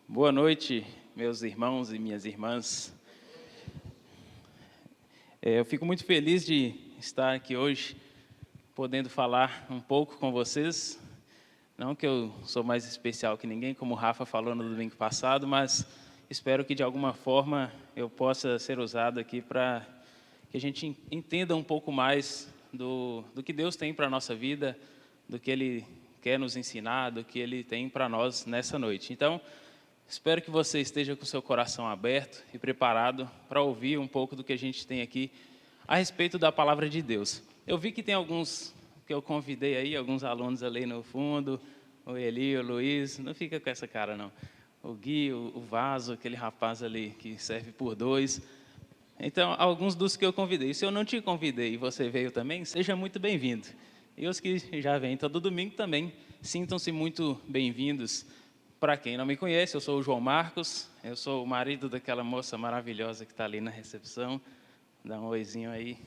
Boa noite, meus irmãos e minhas irmãs. Eu fico muito feliz de estar aqui hoje, podendo falar um pouco com vocês. Não que eu sou mais especial que ninguém, como o Rafa falou no domingo passado, mas espero que de alguma forma eu possa ser usado aqui para que a gente entenda um pouco mais do que Deus tem para a nossa vida, do que Ele quer nos ensinar, do que Ele tem para nós nessa noite. Então, espero que você esteja com o seu coração aberto e preparado para ouvir um pouco do que a gente tem aqui a respeito da palavra de Deus. Eu vi que tem alguns que eu convidei aí, alguns alunos ali no fundo, o Eli, o Luiz, não fica com essa cara não. O Gui, o Vaso, aquele rapaz ali que serve por dois. Então, alguns dos que eu convidei. Se eu não te convidei e você veio também, seja muito bem-vindo. E os que já vêm todo domingo também, sintam-se muito bem-vindos. Para quem não me conhece, eu sou o João Marcos, eu sou o marido daquela moça maravilhosa que está ali na recepção. Dá um oizinho aí.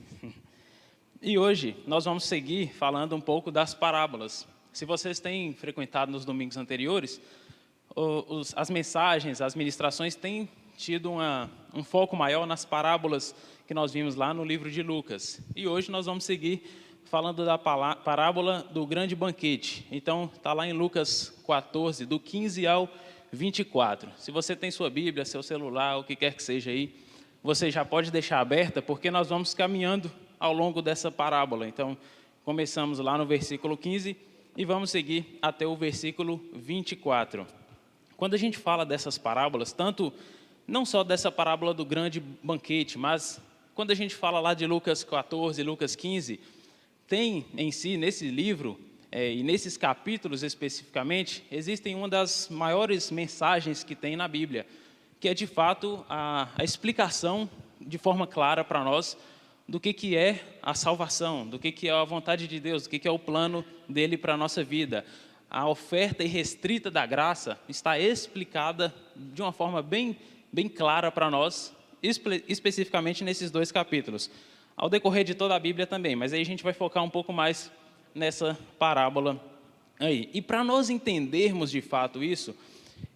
E hoje nós vamos seguir falando um pouco das parábolas. Se vocês têm frequentado nos domingos anteriores, as mensagens, as ministrações têm tido um foco maior nas parábolas que nós vimos lá no livro de Lucas. E hoje nós vamos seguir falando da parábola do grande banquete. Então, está lá em Lucas 14, do 15 ao 24. Se você tem sua Bíblia, seu celular, o que quer que seja aí, você já pode deixar aberta, porque nós vamos caminhando ao longo dessa parábola. Então, começamos lá no versículo 15 e vamos seguir até o versículo 24. Quando a gente fala dessas parábolas, tanto não só dessa parábola do grande banquete, mas quando a gente fala lá de Lucas 14, Lucas 15, tem em si, nesse livro, e nesses capítulos especificamente, existem uma das maiores mensagens que tem na Bíblia, que é, de fato, a explicação de forma clara para nós do que é a salvação, do que é a vontade de Deus, do que é o plano dele para a nossa vida. A oferta irrestrita da graça está explicada de uma forma bem clara para nós, especificamente nesses dois capítulos. Ao decorrer de toda a Bíblia também, mas aí a gente vai focar um pouco mais nessa parábola aí. E para nós entendermos de fato isso,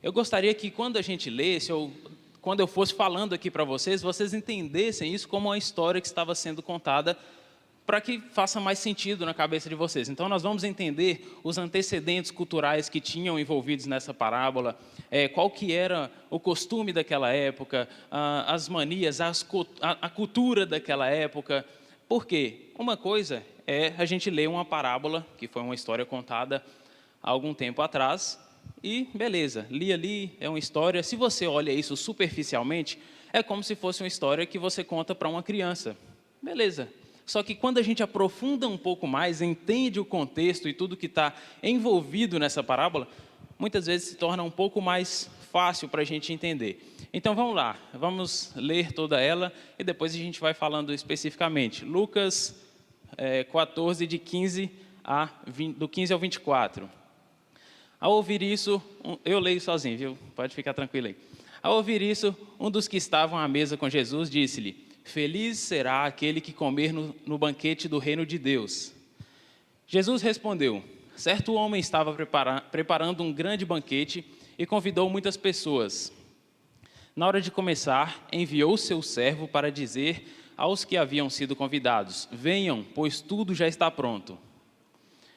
eu gostaria que quando a gente lesse, ou quando eu fosse falando aqui para vocês, vocês entendessem isso como uma história que estava sendo contada, para que faça mais sentido na cabeça de vocês. Então, nós vamos entender os antecedentes culturais que tinham envolvidos nessa parábola, qual que era o costume daquela época, as manias, a cultura daquela época. Por quê? Uma coisa é a gente ler uma parábola, que foi uma história contada há algum tempo atrás, e beleza, li ali, é uma história. Se você olha isso superficialmente, é como se fosse uma história que você conta para uma criança. Beleza. Só que quando a gente aprofunda um pouco mais, entende o contexto e tudo que está envolvido nessa parábola, muitas vezes se torna um pouco mais fácil para a gente entender. Então vamos lá, vamos ler toda ela e depois a gente vai falando especificamente. Lucas 14, do 15 ao 24. Ao ouvir isso, eu leio sozinho, viu? Pode ficar tranquilo aí. Ao ouvir isso, um dos que estavam à mesa com Jesus disse-lhe: feliz será aquele que comer no banquete do reino de Deus. Jesus respondeu: certo homem estava preparando um grande banquete e convidou muitas pessoas. Na hora de começar, enviou seu servo para dizer aos que haviam sido convidados: venham, pois tudo já está pronto.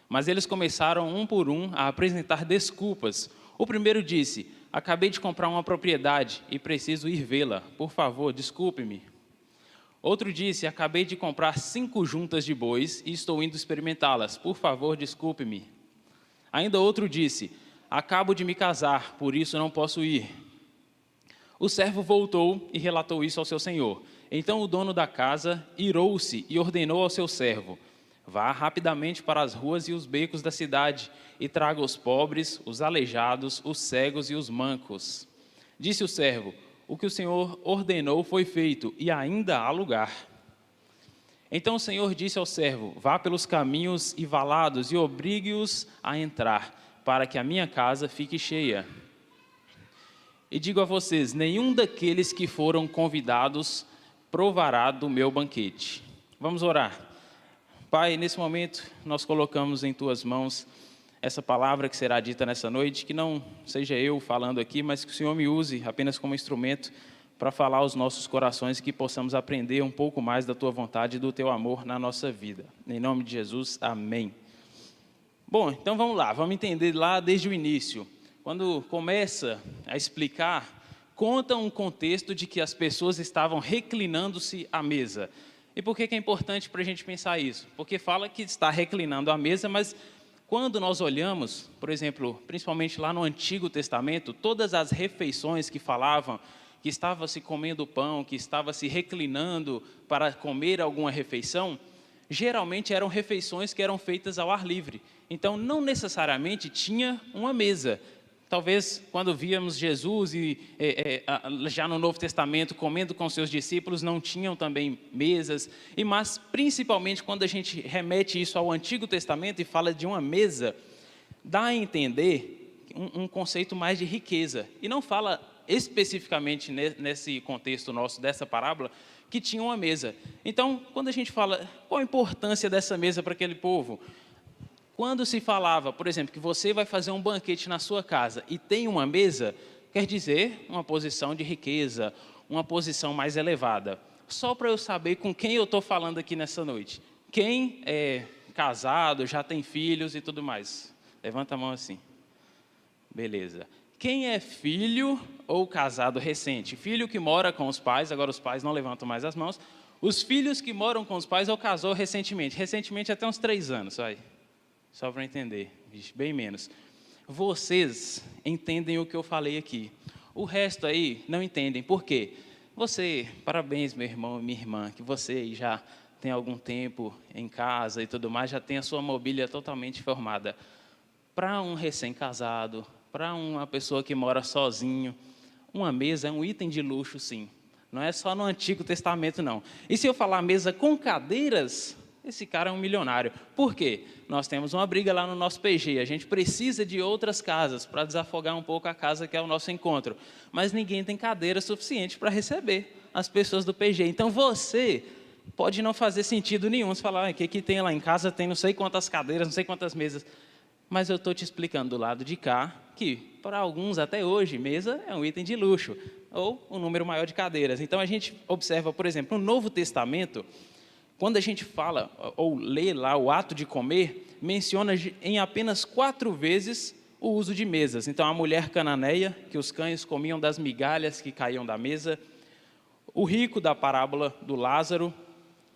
Mas eles começaram um por um a apresentar desculpas. O primeiro disse: acabei de comprar uma propriedade e preciso ir vê-la. Por favor, desculpe-me. Outro disse: acabei de comprar 5 juntas de bois e estou indo experimentá-las. Por favor, desculpe-me. Ainda outro disse: acabo de me casar, por isso não posso ir. O servo voltou e relatou isso ao seu senhor. Então o dono da casa irou-se e ordenou ao seu servo: vá rapidamente para as ruas e os becos da cidade e traga os pobres, os aleijados, os cegos e os mancos. Disse o servo: o que o Senhor ordenou foi feito, e ainda há lugar. Então o Senhor disse ao servo: vá pelos caminhos e valados e obrigue-os a entrar, para que a minha casa fique cheia. E digo a vocês: nenhum daqueles que foram convidados provará do meu banquete. Vamos orar. Pai, nesse momento nós colocamos em Tuas mãos essa palavra que será dita nessa noite, que não seja eu falando aqui, mas que o Senhor me use apenas como instrumento para falar aos nossos corações e que possamos aprender um pouco mais da Tua vontade e do Teu amor na nossa vida. Em nome de Jesus, amém. Bom, então vamos lá, vamos entender lá desde o início. Quando começa a explicar, conta um contexto de que as pessoas estavam reclinando-se à mesa. E por que é importante para a gente pensar isso? Porque fala que está reclinando à mesa, mas quando nós olhamos, por exemplo, principalmente lá no Antigo Testamento, todas as refeições que falavam que estava se comendo pão, que estava se reclinando para comer alguma refeição, geralmente eram refeições que eram feitas ao ar livre. Então, não necessariamente tinha uma mesa. Talvez, quando víamos Jesus já no Novo Testamento, comendo com seus discípulos, não tinham também mesas. Mas, principalmente, quando a gente remete isso ao Antigo Testamento e fala de uma mesa, dá a entender um conceito mais de riqueza. E não fala especificamente nesse contexto nosso, dessa parábola, que tinha uma mesa. Então, quando a gente fala, qual a importância dessa mesa para aquele povo? Quando se falava, por exemplo, que você vai fazer um banquete na sua casa e tem uma mesa, quer dizer uma posição de riqueza, uma posição mais elevada. Só para eu saber com quem eu estou falando aqui nessa noite. Quem é casado, já tem filhos e tudo mais? Levanta a mão assim. Beleza. Quem é filho ou casado recente? Filho que mora com os pais, agora os pais não levantam mais as mãos. Os filhos que moram com os pais ou casou recentemente? Recentemente até uns 3 anos, vai. Só para entender, bem menos. Vocês entendem o que eu falei aqui. O resto aí não entendem. Por quê? Você, parabéns, meu irmão e minha irmã, que você já tem algum tempo em casa e tudo mais, já tem a sua mobília totalmente formada. Para um recém-casado, para uma pessoa que mora sozinho, uma mesa é um item de luxo, sim. Não é só no Antigo Testamento, não. E se eu falar mesa com cadeiras, esse cara é um milionário. Por quê? Nós temos uma briga lá no nosso PG. A gente precisa de outras casas para desafogar um pouco a casa que é o nosso encontro. Mas ninguém tem cadeira suficiente para receber as pessoas do PG. Então você pode não fazer sentido nenhum. Você falar, o que tem lá em casa? Tem não sei quantas cadeiras, não sei quantas mesas. Mas eu estou te explicando do lado de cá que, para alguns até hoje, mesa é um item de luxo, ou um número maior de cadeiras. Então, a gente observa, por exemplo, no Novo Testamento, quando a gente fala ou lê lá o ato de comer, menciona em apenas 4 vezes o uso de mesas. Então, a mulher cananeia, que os cães comiam das migalhas que caíam da mesa. O rico da parábola do Lázaro,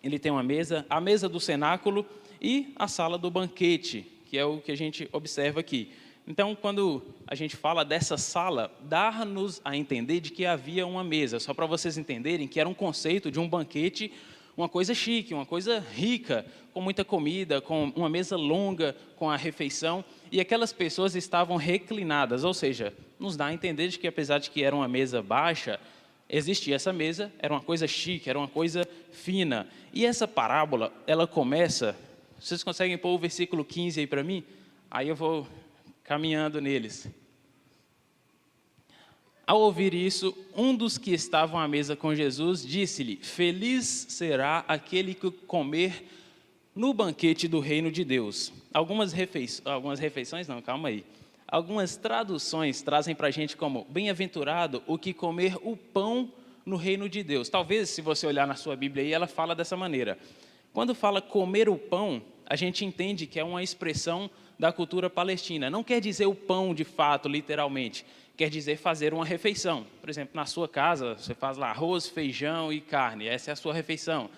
ele tem uma mesa. A mesa do cenáculo e a sala do banquete, que é o que a gente observa aqui. Então, quando a gente fala dessa sala, dá-nos a entender de que havia uma mesa, só para vocês entenderem que era um conceito de um banquete, uma coisa chique, uma coisa rica, com muita comida, com uma mesa longa, com a refeição, e aquelas pessoas estavam reclinadas, ou seja, nos dá a entender de que apesar de que era uma mesa baixa, existia essa mesa, era uma coisa chique, era uma coisa fina. E essa parábola, ela começa, vocês conseguem pôr o versículo 15 aí para mim? Aí eu vou caminhando neles. Ao ouvir isso, um dos que estavam à mesa com Jesus disse-lhe: feliz será aquele que comer no banquete do reino de Deus. Algumas refeições, não, calma aí. Algumas traduções trazem para a gente como bem-aventurado o que comer o pão no reino de Deus. Talvez, se você olhar na sua Bíblia aí, ela fala dessa maneira. Quando fala comer o pão, a gente entende que é uma expressão da cultura palestina. Não quer dizer o pão de fato, literalmente. Quer dizer fazer uma refeição. Por exemplo, na sua casa, você faz lá arroz, feijão e carne. Essa é a sua refeição.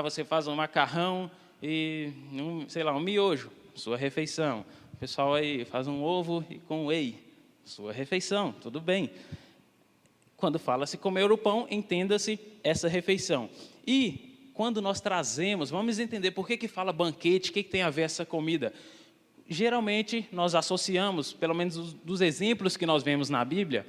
Você faz um macarrão e, um miojo. Sua refeição. O pessoal aí faz um ovo com whey. Sua refeição. Tudo bem. Quando fala-se comer o pão, entenda-se essa refeição. E quando nós trazemos, vamos entender por que fala banquete, o que tem a ver essa comida. Geralmente, nós associamos, pelo menos dos exemplos que nós vemos na Bíblia,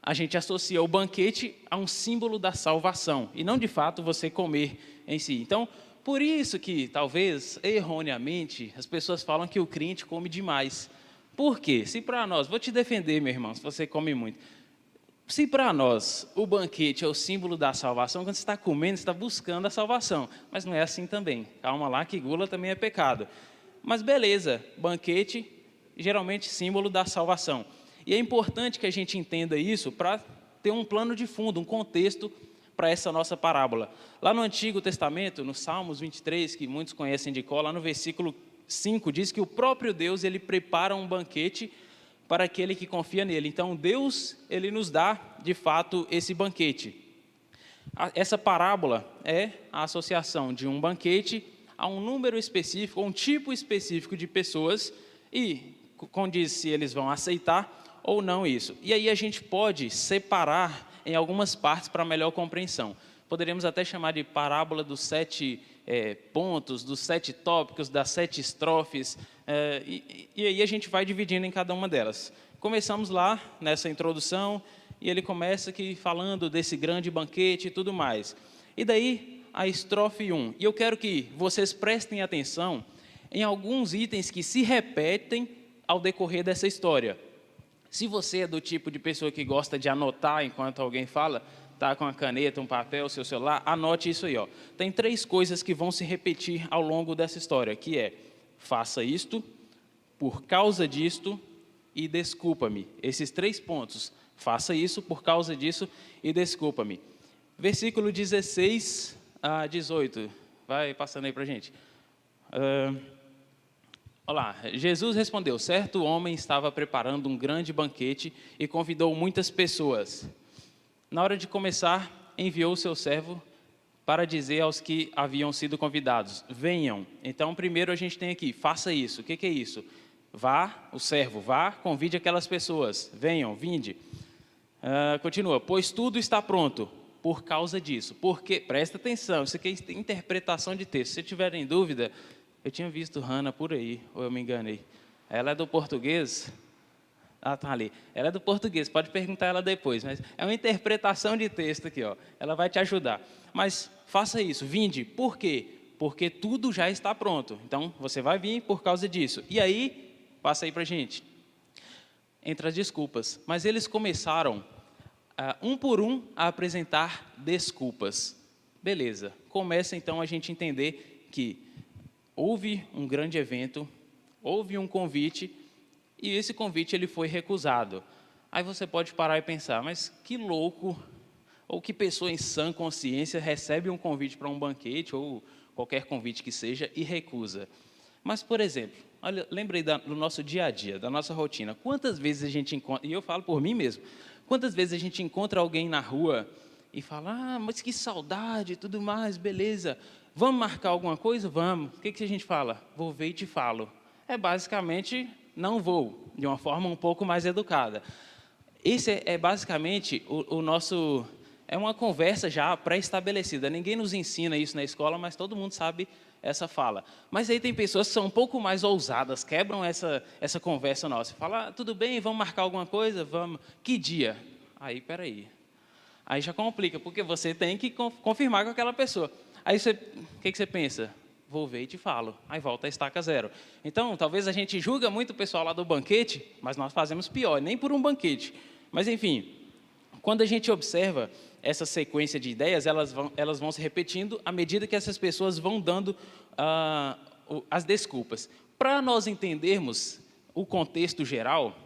a gente associa o banquete a um símbolo da salvação, e não, de fato, você comer em si. Então, por isso que, talvez, erroneamente, as pessoas falam que o crente come demais. Por quê? Se para nós, vou te defender, meu irmão, se você come muito. Se para nós o banquete é o símbolo da salvação, quando você está comendo, você está buscando a salvação. Mas não é assim também. Calma lá, que gula também é pecado. Mas beleza, banquete, geralmente símbolo da salvação. E é importante que a gente entenda isso para ter um plano de fundo, um contexto para essa nossa parábola. Lá no Antigo Testamento, no Salmos 23, que muitos conhecem de cor, lá no versículo 5, diz que o próprio Deus, ele prepara um banquete para aquele que confia nele. Então, Deus, ele nos dá, de fato, esse banquete. Essa parábola é a associação de um banquete a um número específico, um tipo específico de pessoas, e condiz se eles vão aceitar ou não isso. E aí a gente pode separar em algumas partes para melhor compreensão. Poderíamos até chamar de parábola dos 7 pontos, dos 7 tópicos, das 7 estrofes, e aí a gente vai dividindo em cada uma delas. Começamos lá nessa introdução, e ele começa aqui falando desse grande banquete e tudo mais. E daí a estrofe 1. E eu quero que vocês prestem atenção em alguns itens que se repetem ao decorrer dessa história. Se você é do tipo de pessoa que gosta de anotar enquanto alguém fala, tá com a caneta, um papel, seu celular, anote isso aí, ó. Tem 3 coisas que vão se repetir ao longo dessa história, que é: faça isto, por causa disto e desculpa-me. Esses 3 pontos: faça isso, por causa disso e desculpa-me. Versículo 16 a 18. Vai passando aí para a gente. Olá, Jesus respondeu: certo homem estava preparando um grande banquete e convidou muitas pessoas. Na hora de começar, enviou o seu servo para dizer aos que haviam sido convidados: venham. Então, primeiro a gente tem aqui: faça isso. O que é isso? Vá, o servo, vá, convide aquelas pessoas. Venham, vinde. Continua: pois tudo está pronto. Por causa disso. Porque, presta atenção, isso aqui é interpretação de texto. Se tiverem dúvida, eu tinha visto Hannah por aí, ou eu me enganei. Ela é do português. Ah, tá ali. Ela é do português, pode perguntar ela depois. Mas é uma interpretação de texto aqui, ó. Ela vai te ajudar. Mas faça isso, vinde. Por quê? Porque tudo já está pronto. Então, você vai vir por causa disso. E aí, passa aí para a gente. Entre as desculpas. Mas eles começaram, um por um, a apresentar desculpas. Beleza. Começa, então, a gente entender que houve um grande evento, houve um convite, e esse convite ele foi recusado. Aí você pode parar e pensar: mas que louco, ou que pessoa em sã consciência recebe um convite para um banquete, ou qualquer convite que seja, e recusa. Mas, por exemplo, olha, lembrei do nosso dia a dia, da nossa rotina. Quantas vezes a gente encontra, e eu falo por mim mesmo, quantas vezes a gente encontra alguém na rua e fala: mas que saudade e tudo mais, beleza. Vamos marcar alguma coisa? Vamos. O que a gente fala? Vou ver e te falo. É basicamente, não vou, de uma forma um pouco mais educada. Esse é basicamente o nosso... É uma conversa já pré-estabelecida. Ninguém nos ensina isso na escola, mas todo mundo sabe essa fala. Mas aí tem pessoas que são um pouco mais ousadas, quebram essa conversa nossa. Fala: tudo bem, vamos marcar alguma coisa? Vamos. Que dia? Aí, peraí. Aí já complica, porque você tem que confirmar com aquela pessoa. Aí o que você pensa? Vou ver e te falo. Aí volta a estaca zero. Então, talvez a gente julga muito o pessoal lá do banquete, mas nós fazemos pior, nem por um banquete. Mas, enfim, quando a gente observa essa sequência de ideias, elas vão se repetindo à medida que essas pessoas vão dando as desculpas. Para nós entendermos o contexto geral,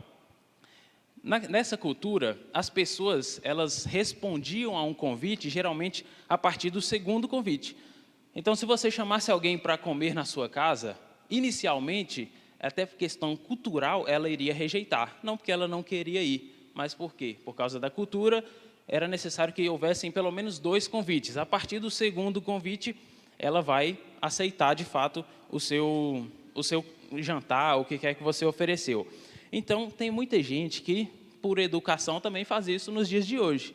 nessa cultura, as pessoas elas respondiam a um convite, geralmente, a partir do segundo convite. Então, se você chamasse alguém para comer na sua casa, inicialmente, até por questão cultural, ela iria rejeitar. Não porque ela não queria ir, mas por quê? Por causa da cultura, era necessário que houvessem pelo menos 2 convites. A partir do segundo convite, ela vai aceitar, de fato, o seu jantar, o que quer que você ofereceu. Então, tem muita gente que, por educação, também faz isso nos dias de hoje.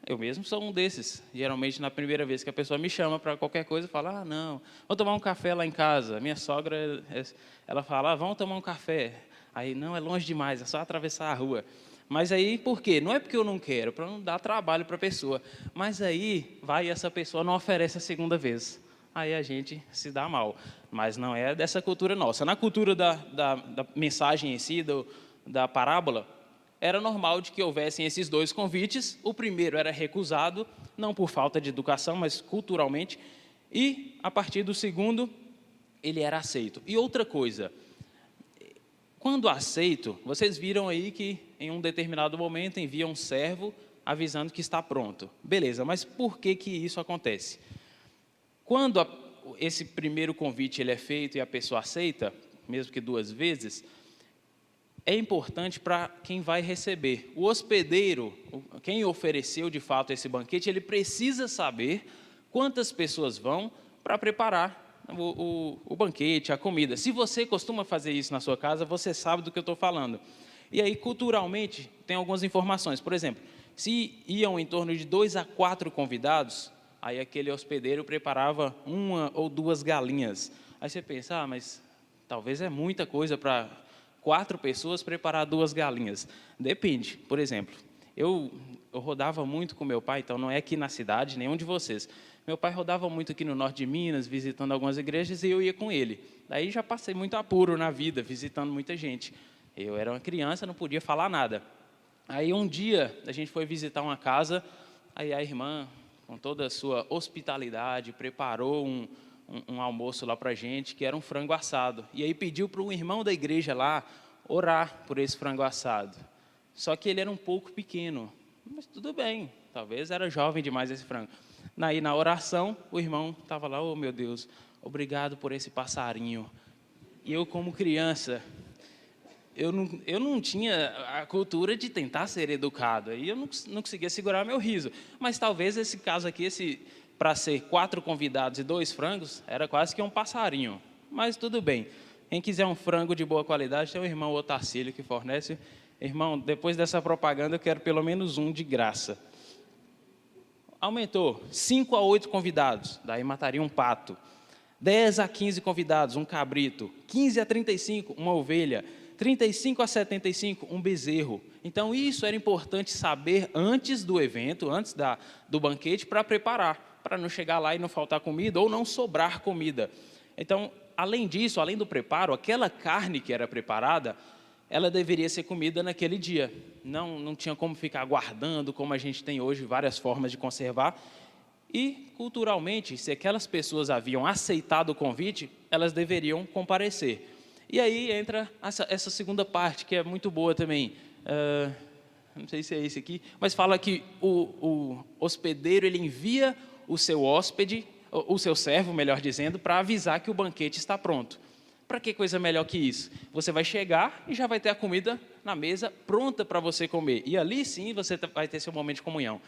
Eu mesmo sou um desses. Geralmente, na primeira vez que a pessoa me chama para qualquer coisa, fala: não, vamos tomar um café lá em casa. Minha sogra, ela fala: vamos tomar um café. Aí, não, é longe demais, é só atravessar a rua. Mas aí, por quê? Não é porque eu não quero, para não dar trabalho para a pessoa. Mas aí, essa pessoa não oferece a segunda vez. Aí a gente se dá mal. Mas não é dessa cultura nossa. Na cultura da mensagem em si, da parábola, era normal de que houvessem esses 2 convites. O primeiro era recusado, não por falta de educação, mas culturalmente. E, a partir do segundo, ele era aceito. E outra coisa, Quando aceito, vocês viram aí que em um determinado momento envia um servo avisando que está pronto. Beleza, mas por que que isso acontece? Quando esse primeiro convite ele é feito e a pessoa aceita, mesmo que 2 vezes, é importante para quem vai receber. O hospedeiro, quem ofereceu de fato esse banquete, ele precisa saber quantas pessoas vão para preparar o banquete, a comida. Se você costuma fazer isso na sua casa, você sabe do que eu estou falando. E aí, culturalmente, tem algumas informações. Por exemplo, se iam em torno de 2 a 4 convidados, aí aquele hospedeiro preparava 1 ou 2 galinhas. Aí você pensa, mas talvez é muita coisa para 4 pessoas preparar 2 galinhas. Depende. Por exemplo, eu rodava muito com meu pai, então não é aqui na cidade, nenhum de vocês. Meu pai rodava muito aqui no norte de Minas, visitando algumas igrejas, e eu ia com ele. Daí já passei muito apuro na vida, visitando muita gente. Eu era uma criança, não podia falar nada. Aí um dia, a gente foi visitar uma casa, aí a irmã, com toda a sua hospitalidade, preparou um almoço lá para a gente, que era um frango assado. E aí pediu para um irmão da igreja lá orar por esse frango assado. Só que ele era um pouco pequeno, mas tudo bem, talvez era jovem demais esse frango. Aí, na oração, o irmão estava lá, oh meu Deus, obrigado por esse passarinho. E eu, como criança, eu não tinha a cultura de tentar ser educado, aí eu não conseguia segurar meu riso. Mas talvez esse caso aqui, para ser 4 convidados e 2 frangos, era quase que um passarinho. Mas tudo bem, quem quiser um frango de boa qualidade, tem o irmão Otacílio que fornece. Irmão, depois dessa propaganda, eu quero pelo menos um de graça. Aumentou, 5 a 8 convidados, daí mataria um pato. 10 a 15 convidados, um cabrito. 15 a 35, uma ovelha. 35 a 75, um bezerro. Então, isso era importante saber antes do evento, antes do banquete, para preparar, para não chegar lá e não faltar comida ou não sobrar comida. Então, além disso, além do preparo, aquela carne que era preparada, ela deveria ser comida naquele dia. Não tinha como ficar guardando, como a gente tem hoje, várias formas de conservar. E, culturalmente, se aquelas pessoas haviam aceitado o convite, elas deveriam comparecer. E aí entra essa segunda parte, que é muito boa também. Não sei se é esse aqui, mas fala que o hospedeiro ele envia o seu hóspede, o seu servo, melhor dizendo, para avisar que o banquete está pronto. Para que coisa melhor que isso? Você vai chegar e já vai ter a comida na mesa pronta para você comer. E ali sim você vai ter seu momento de comunhão.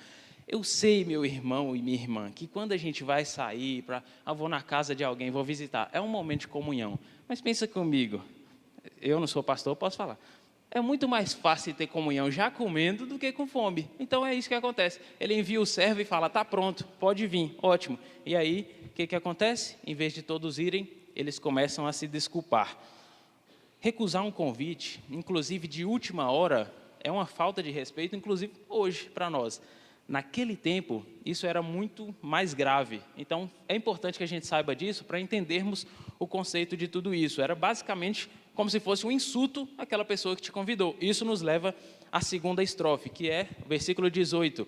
Eu sei, meu irmão e minha irmã, que quando a gente vai sair, vou na casa de alguém, vou visitar, é um momento de comunhão. Mas pensa comigo, eu não sou pastor, posso falar. É muito mais fácil ter comunhão já comendo do que com fome. Então é isso que acontece. Ele envia o servo e fala, está pronto, pode vir, ótimo. E aí, o que acontece? Em vez de todos irem, eles começam a se desculpar. Recusar um convite, inclusive de última hora, é uma falta de respeito, inclusive hoje, para nós. Naquele tempo, isso era muito mais grave. Então, é importante que a gente saiba disso para entendermos o conceito de tudo isso. Era basicamente como se fosse um insulto àquela pessoa que te convidou. Isso nos leva à segunda estrofe, que é o versículo 18.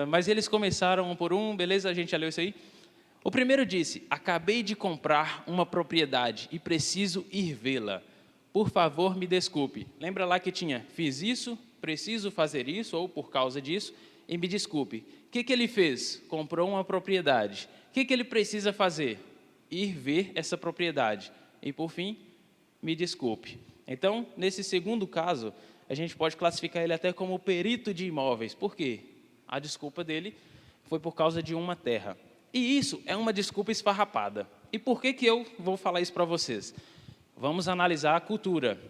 Mas eles começaram um por um, beleza? A gente já leu isso aí? O primeiro disse, acabei de comprar uma propriedade e preciso ir vê-la. Por favor, me desculpe. Lembra lá que tinha, fiz isso, preciso fazer isso, ou por causa disso, e me desculpe. O que ele fez? Comprou uma propriedade. O que ele precisa fazer? Ir ver essa propriedade. E, por fim, me desculpe. Então, nesse segundo caso, a gente pode classificar ele até como perito de imóveis. Por quê? A desculpa dele foi por causa de uma terra. E isso é uma desculpa esfarrapada. E por que eu vou falar isso para vocês? Vamos analisar a cultura.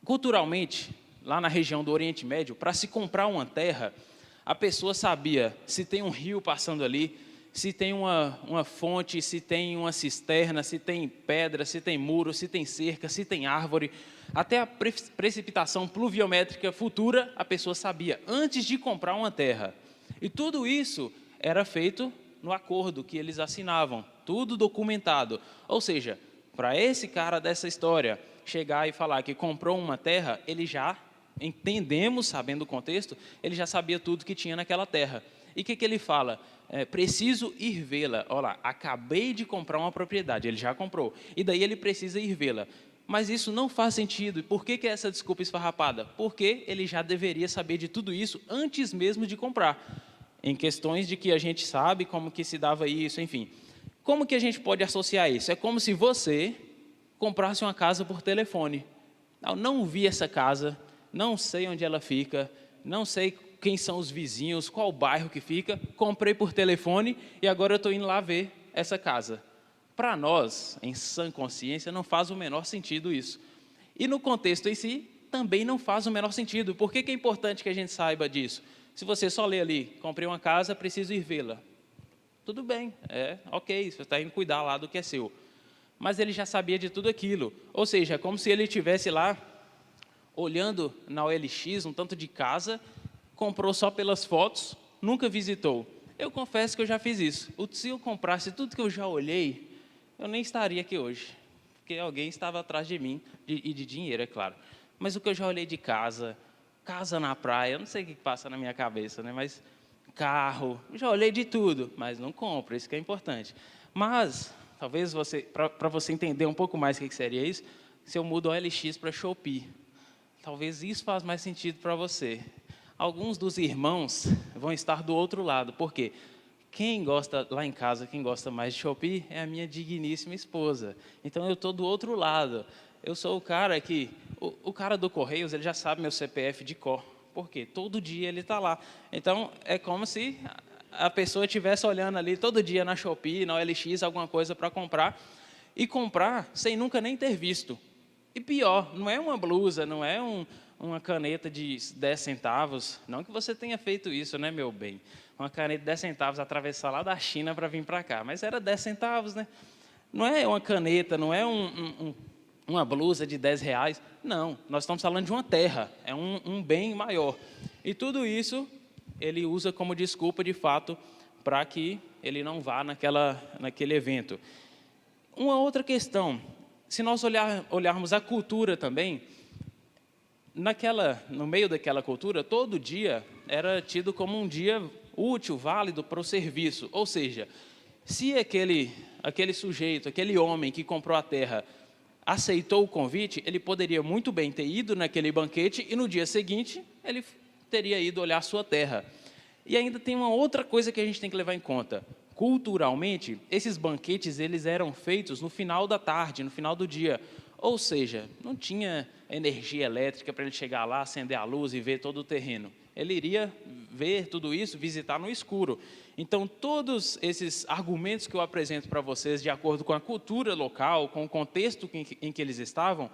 Culturalmente, lá na região do Oriente Médio, para se comprar uma terra, a pessoa sabia se tem um rio passando ali, se tem uma fonte, se tem uma cisterna, se tem pedra, se tem muro, se tem cerca, se tem árvore. Até a precipitação pluviométrica futura, a pessoa sabia, antes de comprar uma terra. E tudo isso era feito no acordo que eles assinavam, tudo documentado. Ou seja, para esse cara dessa história chegar e falar que comprou uma terra, ele já, entendemos, sabendo o contexto, ele já sabia tudo que tinha naquela terra. E o que ele fala? Preciso ir vê-la. Olha lá, acabei de comprar uma propriedade, ele já comprou. E daí ele precisa ir vê-la. Mas isso não faz sentido. E por que é essa desculpa esfarrapada? Porque ele já deveria saber de tudo isso antes mesmo de comprar. Em questões de que a gente sabe como que se dava isso, enfim. Como que a gente pode associar isso? É como se você comprasse uma casa por telefone. Eu não vi essa casa, não sei onde ela fica, não sei quem são os vizinhos, qual bairro que fica, comprei por telefone e agora eu estou indo lá ver essa casa. Para nós, em sã consciência, não faz o menor sentido isso. E no contexto em si, também não faz o menor sentido. Por que é importante que a gente saiba disso? Se você só lê ali, comprei uma casa, preciso ir vê-la. Tudo bem, ok, você está indo cuidar lá do que é seu. Mas ele já sabia de tudo aquilo. Ou seja, é como se ele estivesse lá, olhando na OLX, um tanto de casa, comprou só pelas fotos, nunca visitou. Eu confesso que eu já fiz isso. Se eu comprasse tudo que eu já olhei, eu nem estaria aqui hoje, porque alguém estava atrás de mim, e de dinheiro, é claro. Mas o que eu já olhei de casa, casa na praia, eu não sei o que passa na minha cabeça, né? Mas carro, já olhei de tudo, mas não compro, isso que é importante. Mas, talvez para você entender um pouco mais o que seria isso, se eu mudo o OLX para Shopee, talvez isso faça mais sentido para você. Alguns dos irmãos vão estar do outro lado, por quê? Quem gosta, lá em casa, quem gosta mais de Shopee é a minha digníssima esposa. Então, eu estou do outro lado. Eu sou o cara que... O cara do Correios, ele já sabe meu CPF de cor. Por quê? Todo dia ele está lá. Então, é como se a pessoa estivesse olhando ali todo dia na Shopee, na OLX, alguma coisa para comprar. E comprar sem nunca nem ter visto. E pior, não é uma blusa, não é uma caneta de 10 centavos. Não que você tenha feito isso, né, meu bem? Uma caneta de 10 centavos atravessar lá da China para vir para cá. Mas era 10 centavos, né? Não é uma caneta, não é uma blusa de 10 reais. Não, nós estamos falando de uma terra. É um bem maior. E tudo isso ele usa como desculpa, de fato, para que ele não vá naquele evento. Uma outra questão. Se nós olharmos a cultura também, no meio daquela cultura, todo dia era tido como um dia útil, válido para o serviço. Ou seja, se aquele sujeito, aquele homem que comprou a terra, aceitou o convite, ele poderia muito bem ter ido naquele banquete e no dia seguinte ele teria ido olhar a sua terra. E ainda tem uma outra coisa que a gente tem que levar em conta. Culturalmente, esses banquetes eles eram feitos no final da tarde, no final do dia. Ou seja, não tinha energia elétrica para ele chegar lá, acender a luz e ver todo o terreno. Ele iria ver tudo isso, visitar no escuro. Então, todos esses argumentos que eu apresento para vocês, de acordo com a cultura local, com o contexto em que eles estavam,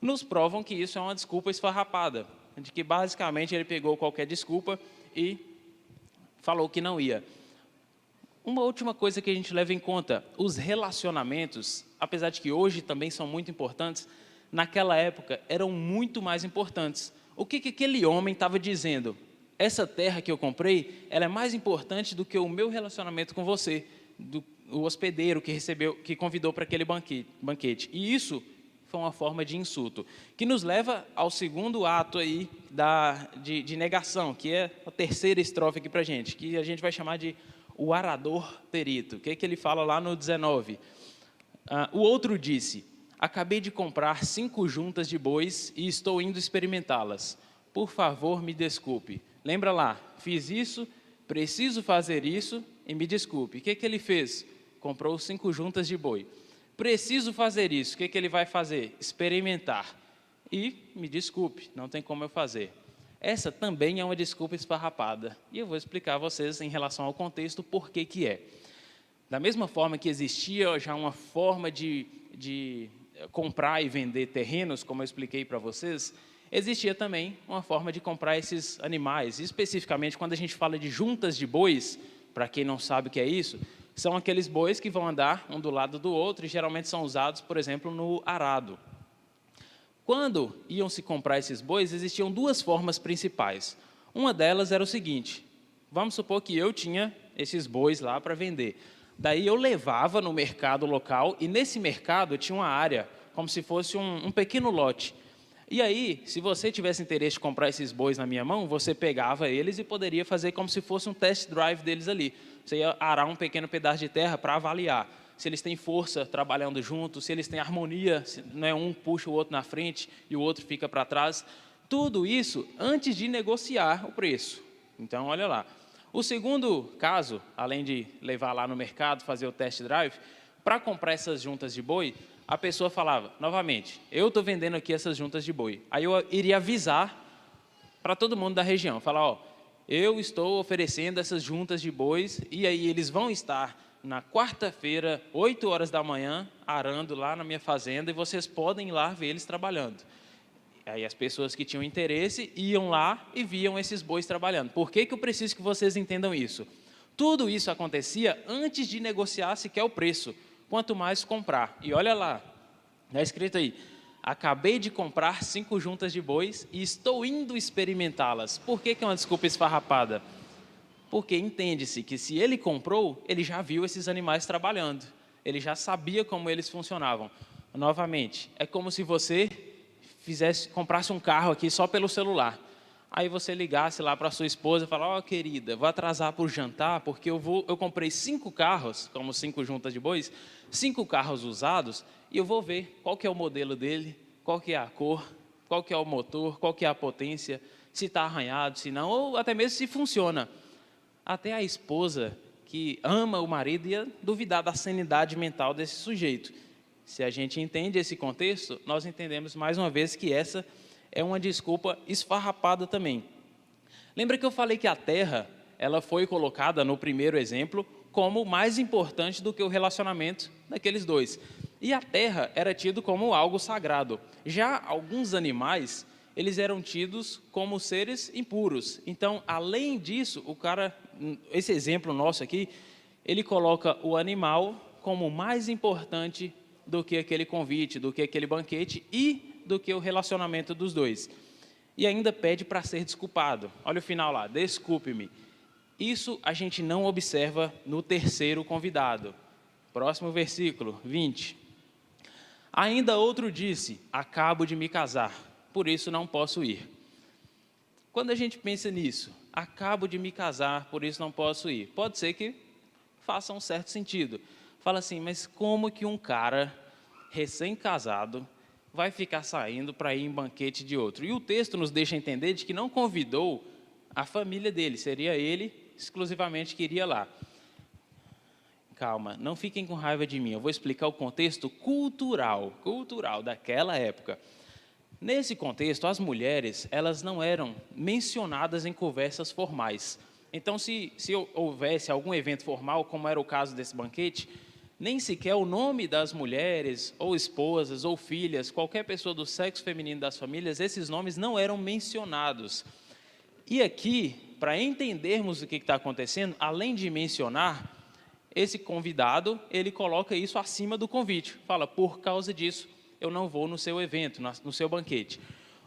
nos provam que isso é uma desculpa esfarrapada, de que basicamente ele pegou qualquer desculpa e falou que não ia. Uma última coisa que a gente leva em conta, os relacionamentos, apesar de que hoje também são muito importantes, naquela época eram muito mais importantes. O que aquele homem estava dizendo? Essa terra que eu comprei, ela é mais importante do que o meu relacionamento com você, o hospedeiro que convidou para aquele banquete. E isso foi uma forma de insulto, que nos leva ao segundo ato aí de negação, que é a terceira estrofe aqui para a gente, que a gente vai chamar de o arador perito. O que ele fala lá no 19? O outro disse: acabei de comprar 5 juntas de bois e estou indo experimentá-las. Por favor, me desculpe. Lembra lá, fiz isso, preciso fazer isso e me desculpe. O que ele fez? Comprou 5 juntas de boi. Preciso fazer isso. O que ele vai fazer? Experimentar. E me desculpe, não tem como eu fazer. Essa também é uma desculpa esfarrapada. E eu vou explicar a vocês, em relação ao contexto, por que é. Da mesma forma que existia já uma forma de comprar e vender terrenos, como eu expliquei para vocês, existia também uma forma de comprar esses animais. Especificamente, quando a gente fala de juntas de bois, para quem não sabe o que é isso, são aqueles bois que vão andar um do lado do outro e geralmente são usados, por exemplo, no arado. Quando iam se comprar esses bois, existiam 2 formas principais. Uma delas era o seguinte: vamos supor que eu tinha esses bois lá para vender. Daí eu levava no mercado local e nesse mercado tinha uma área, como se fosse um pequeno lote. E aí, se você tivesse interesse de comprar esses bois na minha mão, você pegava eles e poderia fazer como se fosse um test drive deles ali. Você ia arar um pequeno pedaço de terra para avaliar se eles têm força trabalhando juntos, se eles têm harmonia, se não é um puxa o outro na frente e o outro fica para trás. Tudo isso antes de negociar o preço. Então, olha lá. O segundo caso, além de levar lá no mercado, fazer o test drive, para comprar essas juntas de boi, a pessoa falava, novamente, eu estou vendendo aqui essas juntas de boi. Aí eu iria avisar para todo mundo da região, falar, ó, eu estou oferecendo essas juntas de bois, e aí eles vão estar na quarta-feira, 8 horas da manhã, arando lá na minha fazenda, e vocês podem ir lá ver eles trabalhando. Aí as pessoas que tinham interesse iam lá e viam esses bois trabalhando. Por que eu preciso que vocês entendam isso? Tudo isso acontecia antes de negociar sequer o preço, quanto mais comprar. E olha lá, está escrito aí, acabei de comprar 5 juntas de bois e estou indo experimentá-las. Por que é uma desculpa esfarrapada? Porque entende-se que se ele comprou, ele já viu esses animais trabalhando. Ele já sabia como eles funcionavam. Novamente, é como se você comprasse um carro aqui só pelo celular. Aí você ligasse lá para a sua esposa e falasse, ó, querida, vou atrasar para o jantar, porque eu comprei 5 carros, como 5 juntas de bois, 5 carros usados, e eu vou ver qual que é o modelo dele, qual que é a cor, qual que é o motor, qual que é a potência, se está arranhado, se não, ou até mesmo se funciona. Até a esposa que ama o marido ia duvidar da sanidade mental desse sujeito. Se a gente entende esse contexto, nós entendemos mais uma vez que essa é uma desculpa esfarrapada também. Lembra que eu falei que a terra, ela foi colocada no primeiro exemplo como mais importante do que o relacionamento daqueles dois. E a terra era tido como algo sagrado. Já alguns animais, eles eram tidos como seres impuros. Então, além disso, esse exemplo nosso aqui, ele coloca o animal como mais importante do que aquele convite, do que aquele banquete e do que o relacionamento dos dois. E ainda pede para ser desculpado. Olha o final lá, desculpe-me. Isso a gente não observa no terceiro convidado. Próximo versículo, 20. Ainda outro disse, acabo de me casar, por isso não posso ir. Quando a gente pensa nisso, acabo de me casar, por isso não posso ir, pode ser que faça um certo sentido. Fala assim, mas como que um cara recém-casado vai ficar saindo para ir em banquete de outro? E o texto nos deixa entender de que não convidou a família dele, seria ele exclusivamente que iria lá. Calma, não fiquem com raiva de mim, eu vou explicar o contexto cultural daquela época. Nesse contexto, as mulheres, elas não eram mencionadas em conversas formais. Então, se houvesse algum evento formal, como era o caso desse banquete, nem sequer o nome das mulheres, ou esposas, ou filhas, qualquer pessoa do sexo feminino das famílias, esses nomes não eram mencionados. E aqui, para entendermos o que está acontecendo, além de mencionar, esse convidado, ele coloca isso acima do convite. Fala, por causa disso, eu não vou no seu evento, no seu banquete.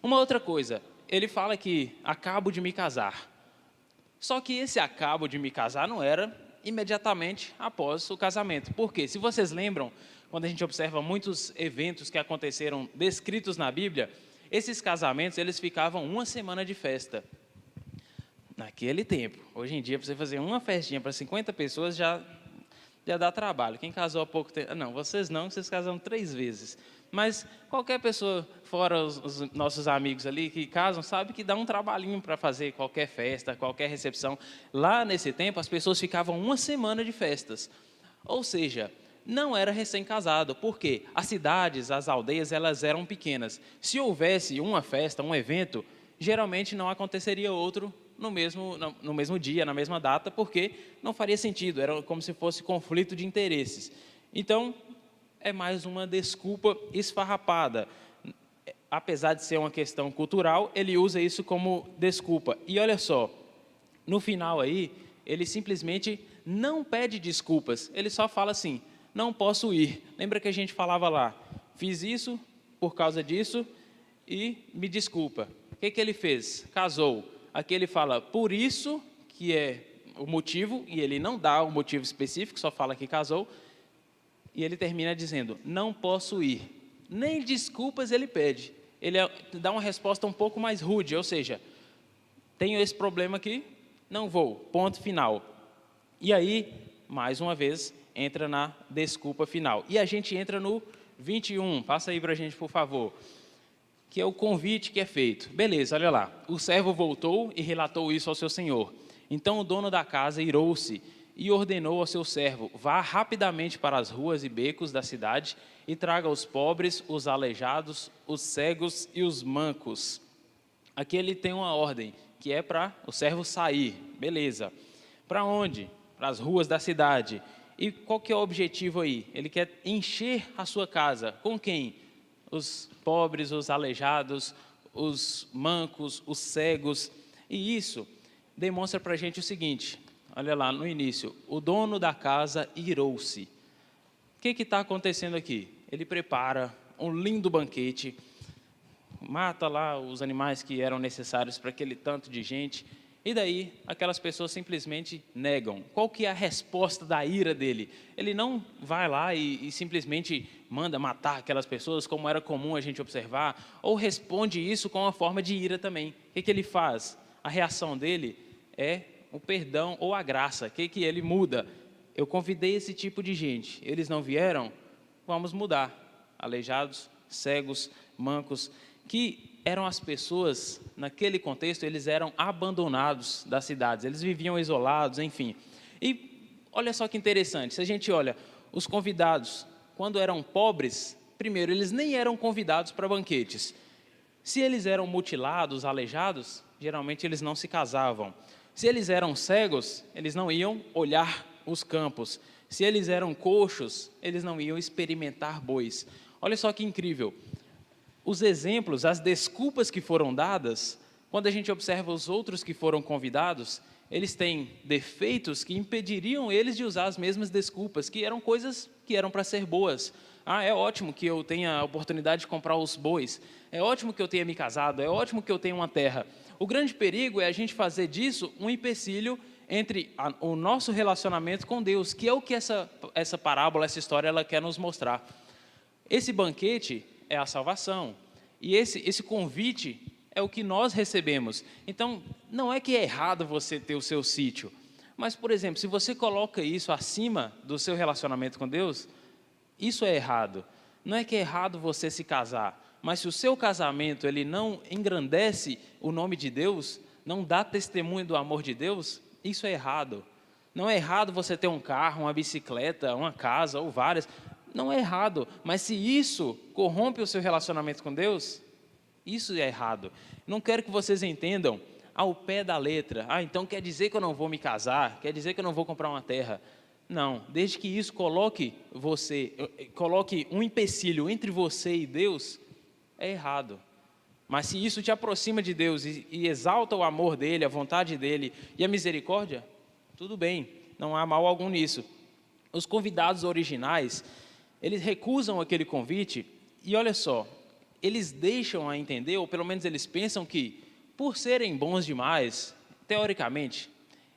Uma outra coisa, ele fala que acabo de me casar. Só que esse acabo de me casar não era imediatamente após o casamento. Por quê? Se vocês lembram, quando a gente observa muitos eventos que aconteceram descritos na Bíblia, esses casamentos, eles ficavam 1 semana de festa. Naquele tempo. Hoje em dia, para você fazer uma festinha para 50 pessoas, já dá trabalho. Quem casou há pouco tempo... Não, vocês casam 3 vezes. Mas qualquer pessoa, fora os nossos amigos ali que casam, sabe que dá um trabalhinho para fazer qualquer festa, qualquer recepção. Lá nesse tempo, as pessoas ficavam 1 semana de festas. Ou seja, não era recém-casado, porque as cidades, as aldeias, elas eram pequenas. Se houvesse uma festa, um evento, geralmente não aconteceria outro no mesmo dia, na mesma data, porque não faria sentido, era como se fosse conflito de interesses. Então, é mais uma desculpa esfarrapada. Apesar de ser uma questão cultural, ele usa isso como desculpa. E olha só, no final aí, ele simplesmente não pede desculpas, ele só fala assim, não posso ir. Lembra que a gente falava lá, fiz isso por causa disso e me desculpa. O que ele fez? Casou. Aqui ele fala, por isso, que é o motivo, e ele não dá o motivo específico, só fala que casou, e ele termina dizendo, não posso ir. Nem desculpas ele pede, ele dá uma resposta um pouco mais rude, ou seja, tenho esse problema aqui, não vou, ponto final. E aí, mais uma vez, entra na desculpa final. E a gente entra no 21, passa aí para a gente, por favor, que é o convite que é feito. Beleza, olha lá, o servo voltou e relatou isso ao seu senhor. Então o dono da casa irou-se e ordenou ao seu servo: vá rapidamente para as ruas e becos da cidade e traga os pobres, os aleijados, os cegos e os mancos. Aqui ele tem uma ordem, que é para o servo sair. Beleza. Para onde? Para as ruas da cidade. E qual que é o objetivo aí? Ele quer encher a sua casa. Com quem? Os pobres, os aleijados, os mancos, os cegos. E isso demonstra para a gente o seguinte, olha lá no início, o dono da casa irou-se. O que está acontecendo aqui? Ele prepara um lindo banquete, mata lá os animais que eram necessários para aquele tanto de gente, e daí aquelas pessoas simplesmente negam. Qual que é a resposta da ira dele? Ele não vai lá e simplesmente manda matar aquelas pessoas, como era comum a gente observar, ou responde isso com uma forma de ira também. O que ele faz? A reação dele é o perdão ou a graça. O que ele muda? Eu convidei esse tipo de gente, eles não vieram? Vamos mudar. Aleijados, cegos, mancos, que eram as pessoas, naquele contexto, eles eram abandonados das cidades, eles viviam isolados, enfim. E olha só que interessante, se a gente olha, os convidados, quando eram pobres, primeiro, eles nem eram convidados para banquetes. Se eles eram mutilados, aleijados, geralmente eles não se casavam. Se eles eram cegos, eles não iam olhar os campos. Se eles eram coxos, eles não iam experimentar bois. Olha só que incrível. Os exemplos, as desculpas que foram dadas, quando a gente observa os outros que foram convidados, eles têm defeitos que impediriam eles de usar as mesmas desculpas, que eram coisas que eram para ser boas. É ótimo que eu tenha a oportunidade de comprar os bois, é ótimo que eu tenha me casado, é ótimo que eu tenha uma terra. O grande perigo é a gente fazer disso um empecilho entre o nosso relacionamento com Deus, que é o que essa parábola, essa história, ela quer nos mostrar. Esse banquete é a salvação, e esse convite é o que nós recebemos. Então, não é que é errado você ter o seu sítio, mas, por exemplo, se você coloca isso acima do seu relacionamento com Deus, isso é errado. Não é que é errado você se casar, mas se o seu casamento ele não engrandece o nome de Deus, não dá testemunho do amor de Deus, isso é errado. Não é errado você ter um carro, uma bicicleta, uma casa ou várias. Não é errado, mas se isso corrompe o seu relacionamento com Deus, isso é errado. Não quero que vocês entendam ao pé da letra. Então quer dizer que eu não vou me casar? Quer dizer que eu não vou comprar uma terra? Não, desde que isso coloque um empecilho entre você e Deus, é errado. Mas se isso te aproxima de Deus e exalta o amor dEle, a vontade dEle e a misericórdia, tudo bem, não há mal algum nisso. Os convidados originais, eles recusam aquele convite e olha só, eles deixam a entender, ou pelo menos eles pensam que, por serem bons demais, teoricamente,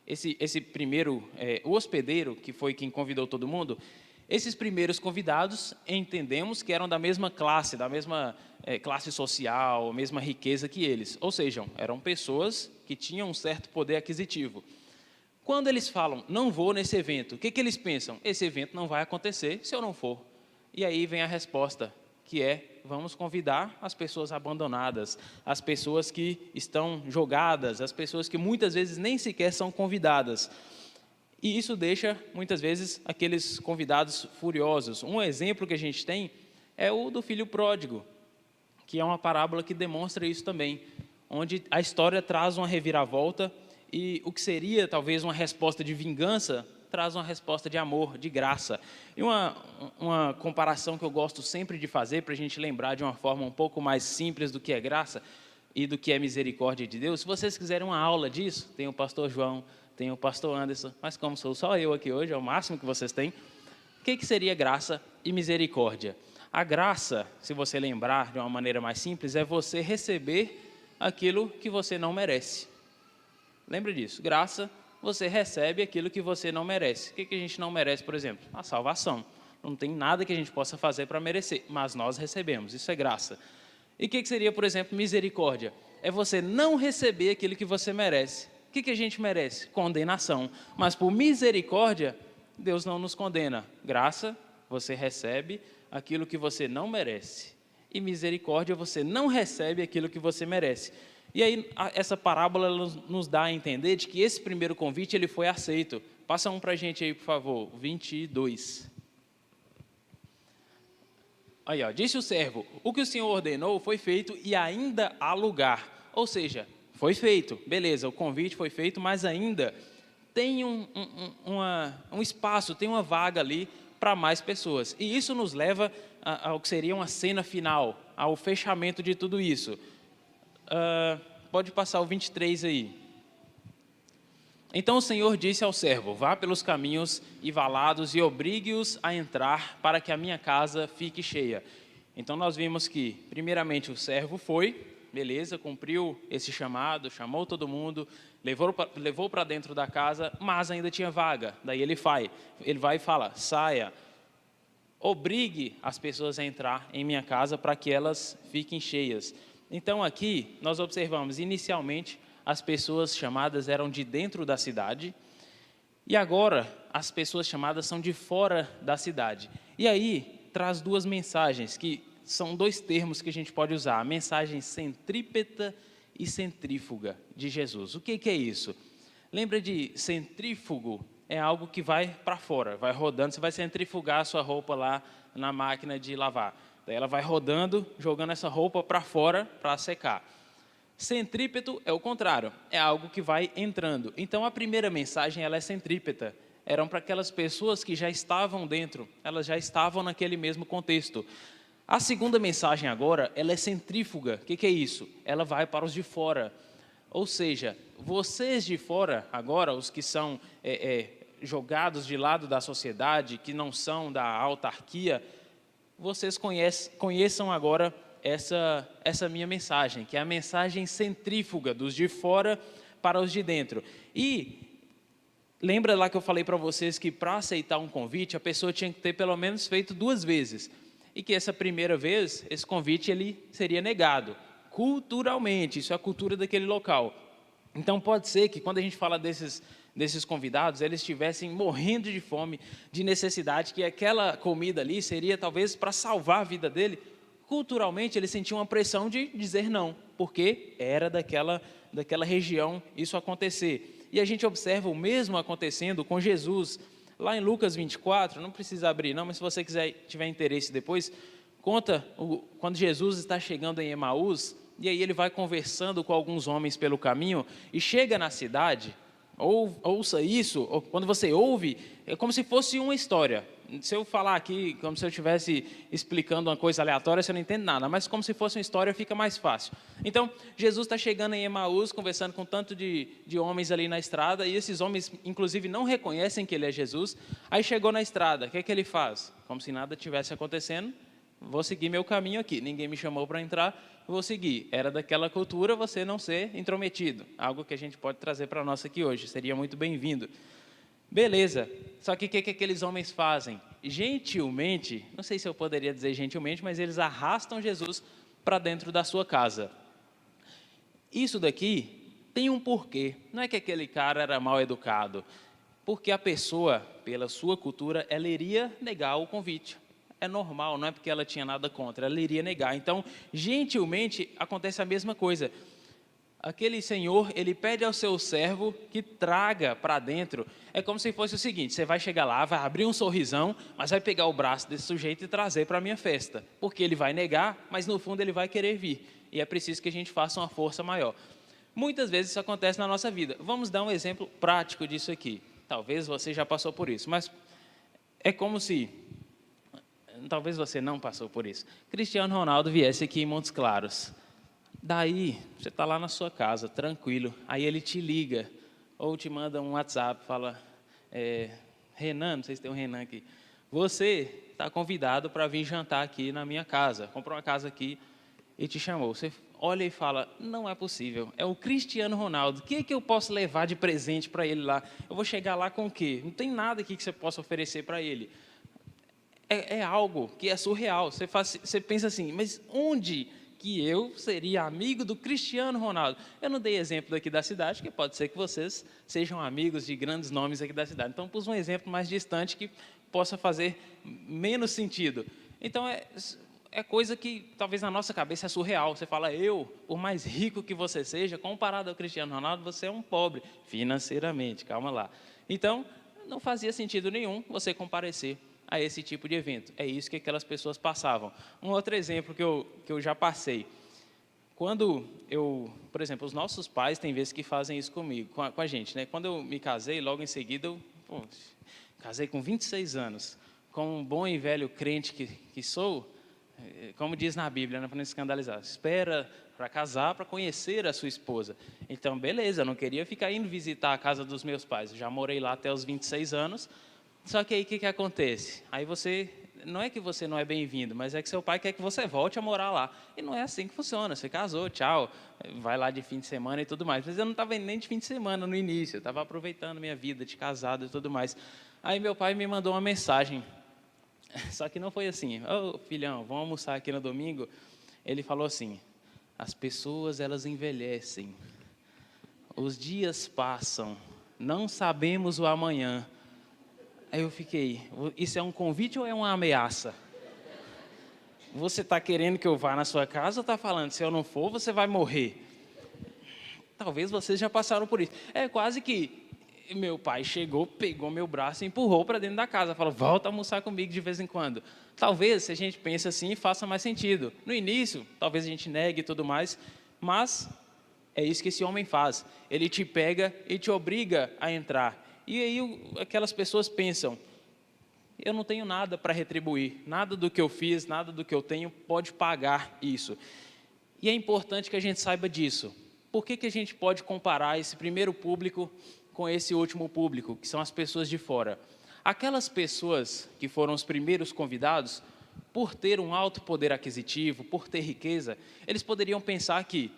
esse primeiro, o hospedeiro, que foi quem convidou todo mundo, esses primeiros convidados, entendemos que eram da mesma classe, da mesma classe social, mesma riqueza que eles. Ou seja, eram pessoas que tinham um certo poder aquisitivo. Quando eles falam, não vou nesse evento, o que eles pensam? Esse evento não vai acontecer se eu não for. E aí vem a resposta, que é, vamos convidar as pessoas abandonadas, as pessoas que estão jogadas, as pessoas que muitas vezes nem sequer são convidadas. E isso deixa, muitas vezes, aqueles convidados furiosos. Um exemplo que a gente tem é o do filho pródigo, que é uma parábola que demonstra isso também, onde a história traz uma reviravolta e o que seria talvez uma resposta de vingança, traz uma resposta de amor, de graça. E uma comparação que eu gosto sempre de fazer, para a gente lembrar de uma forma um pouco mais simples do que é graça e do que é misericórdia de Deus. Se vocês quiserem uma aula disso, tem o pastor João, tem o pastor Anderson, mas como sou só eu aqui hoje, é o máximo que vocês têm. O que seria graça e misericórdia? A graça, se você lembrar de uma maneira mais simples, é você receber aquilo que você não merece. Lembre disso, graça, você recebe aquilo que você não merece. O que a gente não merece, por exemplo? A salvação. Não tem nada que a gente possa fazer para merecer, mas nós recebemos, isso é graça. E o que seria, por exemplo, misericórdia? É você não receber aquilo que você merece. O que a gente merece? Condenação. Mas por misericórdia, Deus não nos condena. Graça, você recebe aquilo que você não merece. E misericórdia, você não recebe aquilo que você merece. E aí, essa parábola nos dá a entender de que esse primeiro convite ele foi aceito. Passa um para a gente aí, por favor, 22. Aí, ó, disse o servo, o que o Senhor ordenou foi feito e ainda há lugar. Ou seja, foi feito, beleza, o convite foi feito, mas ainda tem um espaço, tem uma vaga ali para mais pessoas. E isso nos leva ao que seria uma cena final, ao fechamento de tudo isso. Pode passar o 23 aí. Então o Senhor disse ao servo, vá pelos caminhos e valados e obrigue-os a entrar para que a minha casa fique cheia. Então nós vimos que, primeiramente, o servo foi, beleza, cumpriu esse chamado, chamou todo mundo, levou para dentro da casa, mas ainda tinha vaga. Daí ele vai e fala, saia, obrigue as pessoas a entrar em minha casa para que elas fiquem cheias. Então aqui nós observamos, inicialmente, as pessoas chamadas eram de dentro da cidade, e agora as pessoas chamadas são de fora da cidade. E aí traz duas mensagens, que são dois termos que a gente pode usar, a mensagem centrípeta e centrífuga de Jesus. O que é isso? Lembra de centrífugo? É algo que vai para fora, vai rodando, você vai centrifugar a sua roupa lá na máquina de lavar. Daí ela vai rodando, jogando essa roupa para fora para secar. Centrípeto é o contrário, é algo que vai entrando. Então a primeira mensagem ela é centrípeta, eram para aquelas pessoas que já estavam dentro, elas já estavam naquele mesmo contexto. A segunda mensagem agora, ela é centrífuga. O que é isso? Ela vai para os de fora. Ou seja, vocês de fora, agora, os que são jogados de lado da sociedade, que não são da autarquia, vocês conheçam agora essa minha mensagem, que é a mensagem centrífuga, dos de fora para os de dentro. E lembra lá que eu falei para vocês que para aceitar um convite, a pessoa tinha que ter pelo menos feito 2 vezes. E que essa primeira vez, esse convite ele seria negado, culturalmente, isso é a cultura daquele local. Então pode ser que quando a gente fala desses convidados, eles estivessem morrendo de fome, de necessidade, que aquela comida ali seria talvez para salvar a vida dele. Culturalmente, ele sentia uma pressão de dizer não, porque era daquela região isso acontecer. E a gente observa o mesmo acontecendo com Jesus. Lá em Lucas 24, não precisa abrir não, mas se você tiver interesse depois, conta quando Jesus está chegando em Emaús, e aí ele vai conversando com alguns homens pelo caminho, e chega na cidade, ouça isso, ou quando você ouve, é como se fosse uma história. Se eu falar aqui, como se eu estivesse explicando uma coisa aleatória, você não entende nada, mas como se fosse uma história, fica mais fácil. Então, Jesus está chegando em Emaús, conversando com tanto de homens ali na estrada, e esses homens, inclusive, não reconhecem que ele é Jesus. Aí chegou na estrada, o que é que ele faz? Como se nada tivesse acontecendo, vou seguir meu caminho aqui, ninguém me chamou para entrar, vou seguir. Era daquela cultura você não ser intrometido, algo que a gente pode trazer para nós aqui hoje, seria muito bem-vindo. Beleza, só que o que aqueles homens fazem? Gentilmente, não sei se eu poderia dizer gentilmente, mas eles arrastam Jesus para dentro da sua casa. Isso daqui tem um porquê, não é que aquele cara era mal educado, porque a pessoa, pela sua cultura, ela iria negar o convite. É normal, não é porque ela tinha nada contra, ela iria negar. Então, gentilmente, acontece a mesma coisa. Aquele senhor, ele pede ao seu servo que traga para dentro. É como se fosse o seguinte, você vai chegar lá, vai abrir um sorrisão, mas vai pegar o braço desse sujeito e trazer para a minha festa. Porque ele vai negar, mas no fundo ele vai querer vir. E é preciso que a gente faça uma força maior. Muitas vezes isso acontece na nossa vida. Vamos dar um exemplo prático disso aqui. Talvez você já passou por isso, mas é como se... Talvez você não passou por isso. Cristiano Ronaldo viesse aqui em Montes Claros. Daí, você está lá na sua casa, tranquilo, aí ele te liga, ou te manda um WhatsApp, fala, Renan, não sei se tem um Renan aqui, você está convidado para vir jantar aqui na minha casa, comprou uma casa aqui e te chamou. Você olha e fala, não é possível, é o Cristiano Ronaldo, o que eu posso levar de presente para ele lá? Eu vou chegar lá com o quê? Não tem nada aqui que você possa oferecer para ele. É algo que é surreal, você pensa assim, mas onde que eu seria amigo do Cristiano Ronaldo. Eu não dei exemplo aqui da cidade, que pode ser que vocês sejam amigos de grandes nomes aqui da cidade. Então, pus um exemplo mais distante que possa fazer menos sentido. Então, é coisa que talvez na nossa cabeça é surreal. Você fala, por mais rico que você seja, comparado ao Cristiano Ronaldo, você é um pobre, financeiramente, calma lá. Então, não fazia sentido nenhum você comparecer a esse tipo de evento. É isso que aquelas pessoas passavam. Um outro exemplo que eu já passei. Quando por exemplo, os nossos pais têm vezes que fazem isso comigo, com a gente, né? Quando eu me casei, logo em seguida, casei com 26 anos. Como um bom e velho crente que sou, como diz na Bíblia, né, para não escandalizar, espera para casar, para conhecer a sua esposa. Então, beleza, eu não queria ficar indo visitar a casa dos meus pais. Eu já morei lá até os 26 anos, só que aí o que acontece? Aí não é que você não é bem-vindo, mas é que seu pai quer que você volte a morar lá. E não é assim que funciona, você casou, tchau, vai lá de fim de semana e tudo mais. Mas eu não estava indo nem de fim de semana no início, eu estava aproveitando minha vida de casado e tudo mais. Aí meu pai me mandou uma mensagem, só que não foi assim, filhão, vamos almoçar aqui no domingo? Ele falou assim, as pessoas elas envelhecem, os dias passam, não sabemos o amanhã. Aí eu fiquei, isso é um convite ou é uma ameaça? Você está querendo que eu vá na sua casa ou está falando, se eu não for, você vai morrer? Talvez vocês já passaram por isso. É quase que meu pai chegou, pegou meu braço e empurrou para dentro da casa. Falou, volta a almoçar comigo de vez em quando. Talvez, se a gente pensa assim, faça mais sentido. No início, talvez a gente negue e tudo mais, mas é isso que esse homem faz. Ele te pega e te obriga a entrar. E aí aquelas pessoas pensam, eu não tenho nada para retribuir, nada do que eu fiz, nada do que eu tenho pode pagar isso. E é importante que a gente saiba disso. Por que a gente pode comparar esse primeiro público com esse último público, que são as pessoas de fora? Aquelas pessoas que foram os primeiros convidados, por ter um alto poder aquisitivo, por ter riqueza, eles poderiam pensar que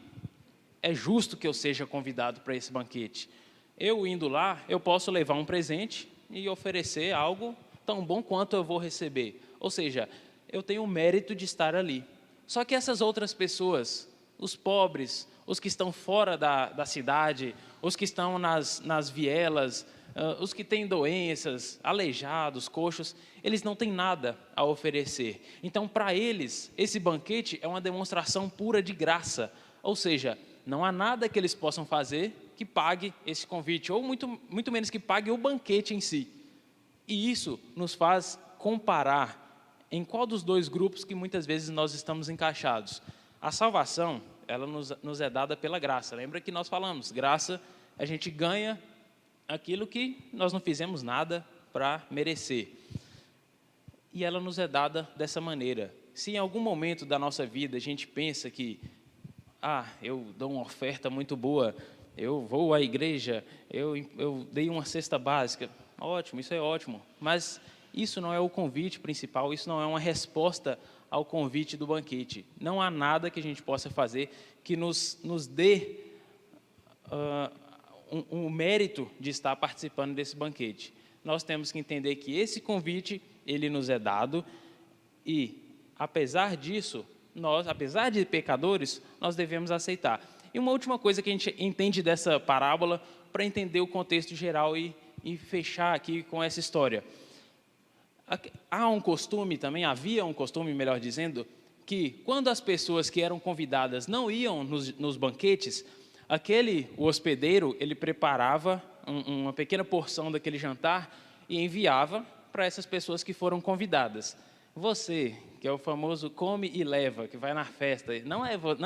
é justo que eu seja convidado para esse banquete. Eu indo lá, eu posso levar um presente e oferecer algo tão bom quanto eu vou receber. Ou seja, eu tenho o mérito de estar ali. Só que essas outras pessoas, os pobres, os que estão fora da cidade, os que estão nas vielas, os que têm doenças, aleijados, coxos, eles não têm nada a oferecer. Então, para eles, esse banquete é uma demonstração pura de graça. Ou seja, não há nada que eles possam fazer que pague esse convite, ou muito menos que pague o banquete em si. E isso nos faz comparar em qual dos dois grupos que muitas vezes nós estamos encaixados. A salvação, ela nos é dada pela graça. Lembra que nós falamos, graça, a gente ganha aquilo que nós não fizemos nada para merecer. E ela nos é dada dessa maneira. Se em algum momento da nossa vida a gente pensa que, eu dou uma oferta muito boa, eu vou à igreja, eu dei uma cesta básica, ótimo, isso é ótimo, mas isso não é o convite principal, isso não é uma resposta ao convite do banquete. Não há nada que a gente possa fazer que nos dê um mérito de estar participando desse banquete. Nós temos que entender que esse convite, ele nos é dado e, apesar disso, apesar de pecadores, nós devemos aceitar. E uma última coisa que a gente entende dessa parábola, para entender o contexto geral e fechar aqui com essa história. Havia um costume, melhor dizendo, que quando as pessoas que eram convidadas não iam nos banquetes, o hospedeiro, ele preparava uma pequena porção daquele jantar e enviava para essas pessoas que foram convidadas. Você, que é o famoso come e leva, que vai na festa, não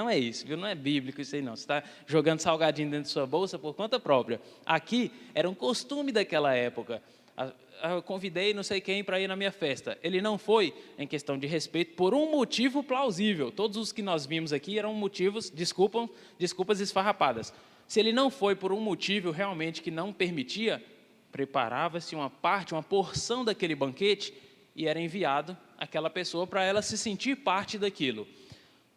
é isso, viu? Não é bíblico isso aí não, você está jogando salgadinho dentro de sua bolsa por conta própria. Aqui era um costume daquela época, eu convidei não sei quem para ir na minha festa, ele não foi em questão de respeito por um motivo plausível, todos os que nós vimos aqui eram motivos, desculpas esfarrapadas, se ele não foi por um motivo realmente que não permitia, preparava-se uma porção daquele banquete e era enviado aquela pessoa para ela se sentir parte daquilo.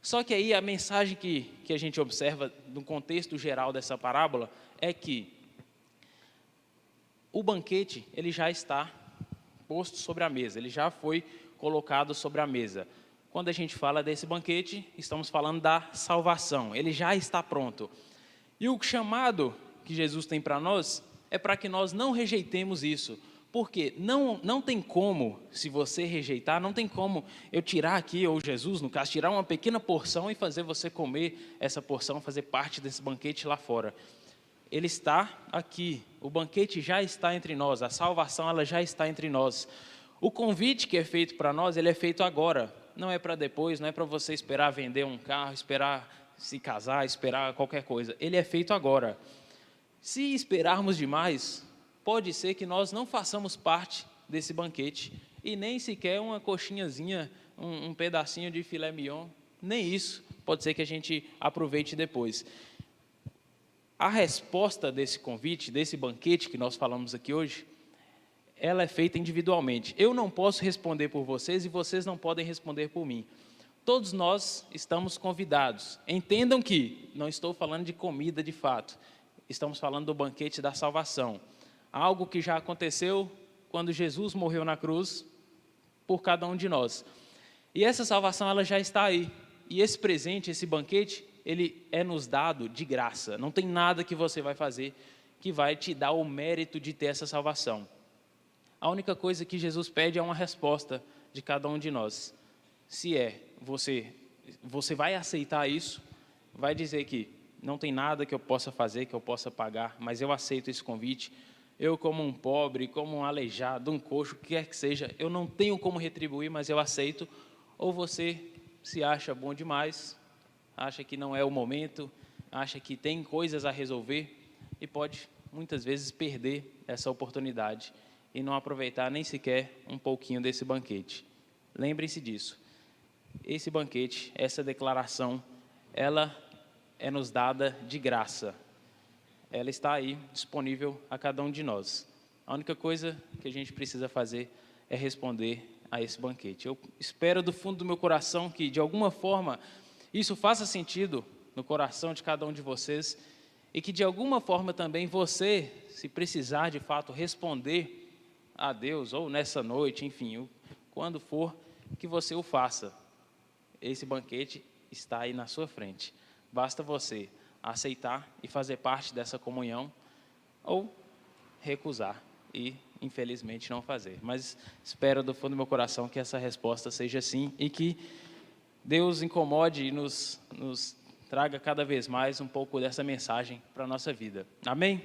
Só que aí a mensagem que a gente observa no contexto geral dessa parábola é que o banquete ele já está posto sobre a mesa, ele já foi colocado sobre a mesa. quando a gente fala desse banquete, estamos falando da salvação. Ele já está pronto. E o chamado que Jesus tem para nós é para que nós não rejeitemos isso. Porque não tem como, se você rejeitar, não tem como eu tirar aqui, ou Jesus, no caso, tirar uma pequena porção e fazer você comer essa porção, fazer parte desse banquete lá fora. Ele está aqui, o banquete já está entre nós, a salvação ela já está entre nós. O convite que é feito para nós, ele é feito agora, não é para depois, não é para você esperar vender um carro, esperar se casar, esperar qualquer coisa. Ele é feito agora. Se esperarmos demais, pode ser que nós não façamos parte desse banquete e nem sequer uma coxinhazinha, um pedacinho de filé mignon, nem isso pode ser que a gente aproveite depois. A resposta desse convite, desse banquete que nós falamos aqui hoje, ela é feita individualmente. Eu não posso responder por vocês e vocês não podem responder por mim. Todos nós estamos convidados. Entendam que não estou falando de comida de fato. Estamos falando do banquete da salvação. Algo que já aconteceu quando Jesus morreu na cruz por cada um de nós. E essa salvação ela já está aí. E esse presente, esse banquete, ele é nos dado de graça. Não tem nada que você vai fazer que vai te dar o mérito de ter essa salvação. A única coisa que Jesus pede é uma resposta de cada um de nós. Se você vai aceitar isso, vai dizer que não tem nada que eu possa fazer, que eu possa pagar, mas eu aceito esse convite. Eu, como um pobre, como um aleijado, um coxo, o que quer que seja, eu não tenho como retribuir, mas eu aceito. Ou você se acha bom demais, acha que não é o momento, acha que tem coisas a resolver e pode, muitas vezes, perder essa oportunidade e não aproveitar nem sequer um pouquinho desse banquete. Lembrem-se disso. Esse banquete, essa declaração, ela é nos dada de graça. Ela está aí, disponível a cada um de nós. A única coisa que a gente precisa fazer é responder a esse banquete. Eu espero do fundo do meu coração que, de alguma forma, isso faça sentido no coração de cada um de vocês e que, de alguma forma, também você, se precisar, de fato, responder a Deus, ou nessa noite, enfim, quando for, que você o faça. Esse banquete está aí na sua frente. Basta você aceitar e fazer parte dessa comunhão ou recusar e, infelizmente, não fazer. Mas espero do fundo do meu coração que essa resposta seja sim e que Deus incomode e nos traga cada vez mais um pouco dessa mensagem para a nossa vida. Amém?